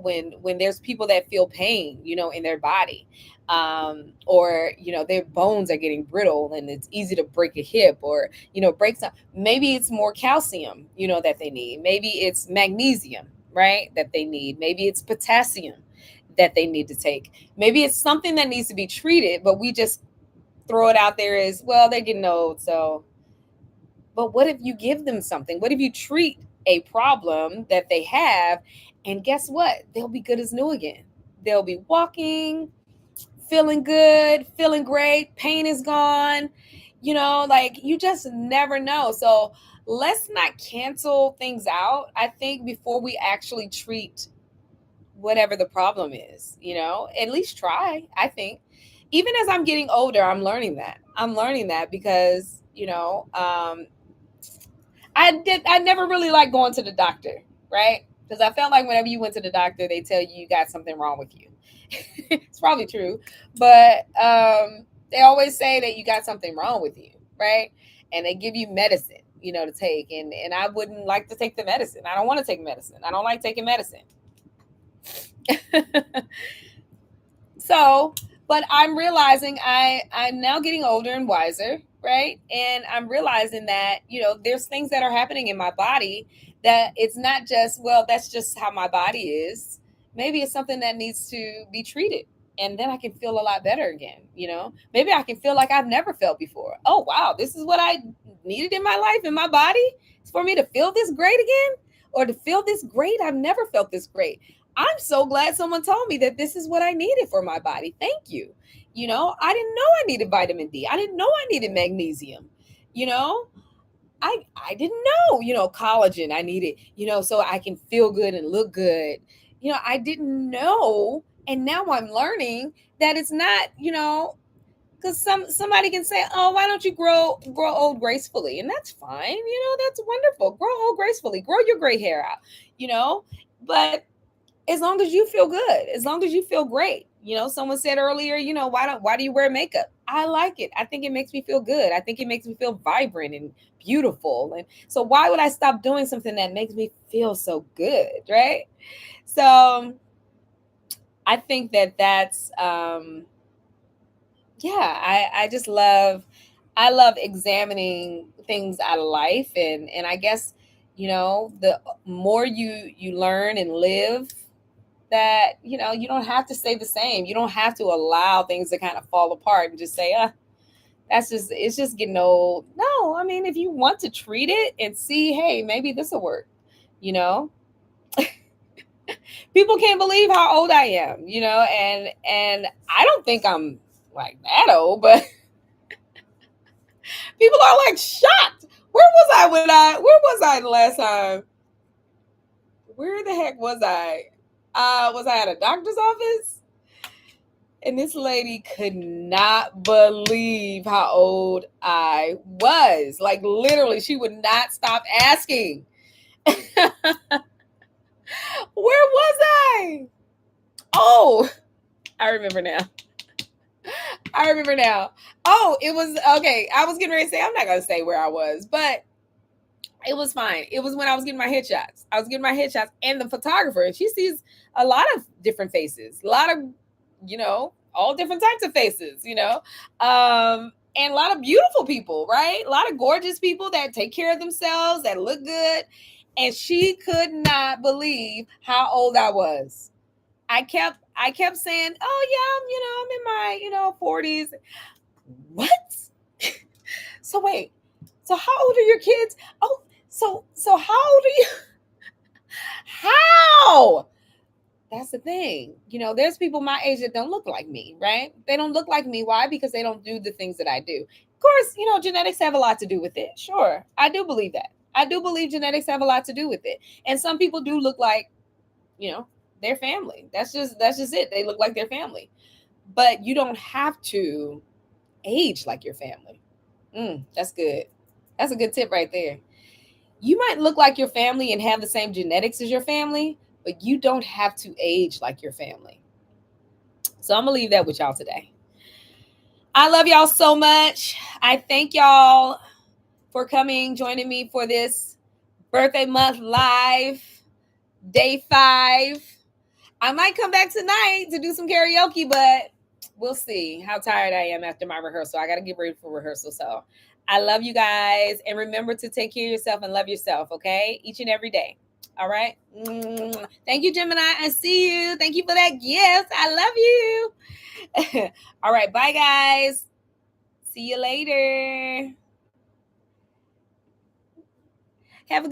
Speaker 1: when there's people that feel pain, in their body, or their bones are getting brittle, and it's easy to break a hip, or break some. Maybe it's more calcium, that they need. Maybe it's magnesium, right, that they need. Maybe it's potassium that they need to take. Maybe it's something that needs to be treated, but we just throw it out there as, well, they're getting old. So, but what if you give them something? What if you treat a problem that they have, and guess what? They'll be good as new again. They'll be walking, feeling good, feeling great. Pain is gone. Like, you just never know. So let's not cancel things out, I think, before we actually treat whatever the problem is. At least try, I think. Even as I'm getting older, I'm learning that because, I never really liked going to the doctor, right? Because I felt like whenever you went to the doctor, they tell you got something wrong with you. It's probably true, but they always say that you got something wrong with you, right? And they give you medicine, to take, and I wouldn't like to take the medicine. I don't want to take medicine. I don't like taking medicine. So, but I'm realizing I'm now getting older and wiser, right? And I'm realizing that, there's things that are happening in my body that it's not just, well, that's just how my body is. Maybe it's something that needs to be treated. And then I can feel a lot better again, Maybe I can feel like I've never felt before. Oh, wow, this is what I needed in my life, in my body. It's for me to feel this great again, or to feel this great. I've never felt this great. I'm so glad someone told me that this is what I needed for my body. Thank you. I didn't know I needed vitamin D. I didn't know I needed magnesium. You know, I didn't know, collagen I needed, so I can feel good and look good. I didn't know, and now I'm learning that it's not, because somebody can say, oh, why don't you grow old gracefully? And that's fine. That's wonderful. Grow old gracefully. Grow your gray hair out, but as long as you feel good, as long as you feel great. Someone said earlier, why do you wear makeup? I like it. I think it makes me feel good. I think it makes me feel vibrant and beautiful. And so why would I stop doing something that makes me feel so good, right? So I think that's yeah, I just love examining things out of life, and I guess, the more you learn and live, that you don't have to stay the same. You don't have to allow things to kind of fall apart and just say, it's just getting old. No, I mean, if you want to treat it and see, hey, maybe this will work. you know People can't believe how old I am, and I don't think I'm like that old, but people are like shocked. Where was I the last time? Where the heck was I? Was I at a doctor's office? And this lady could not believe how old I was. Like, literally, she would not stop asking. Where was I? Oh, I remember now. Oh, it was okay. I was getting ready to say, I'm not going to say where I was, but it was fine. It was when I was getting my headshots. And the photographer, she sees a lot of different faces, a lot of, all different types of faces, and a lot of beautiful people, right? A lot of gorgeous people that take care of themselves, that look good. And she could not believe how old I was. I kept saying, "Oh yeah, I'm in my 40s." What? So wait. So how old are your kids? Oh, so how old are you? How? That's the thing. There's people my age that don't look like me, right? They don't look like me. Why? Because they don't do the things that I do. Of course, genetics have a lot to do with it. Sure. I do believe that. I do believe genetics have a lot to do with it. And some people do look like, you know, their family. That's just it. They look like their family. But you don't have to age like your family. That's good. That's a good tip right there. You might look like your family and have the same genetics as your family, but you don't have to age like your family. So I'm going to leave that with y'all today. I love y'all so much. I thank y'all for coming, joining me for this birthday month live, day 5. I might come back tonight to do some karaoke, but we'll see how tired I am after my rehearsal. I got to get ready for rehearsal. So I love you guys. And remember to take care of yourself and love yourself, okay? Each and every day. All right. Thank you, Gemini. I see you. Thank you for that gift. I love you. All right. Bye, guys. See you later. Have a good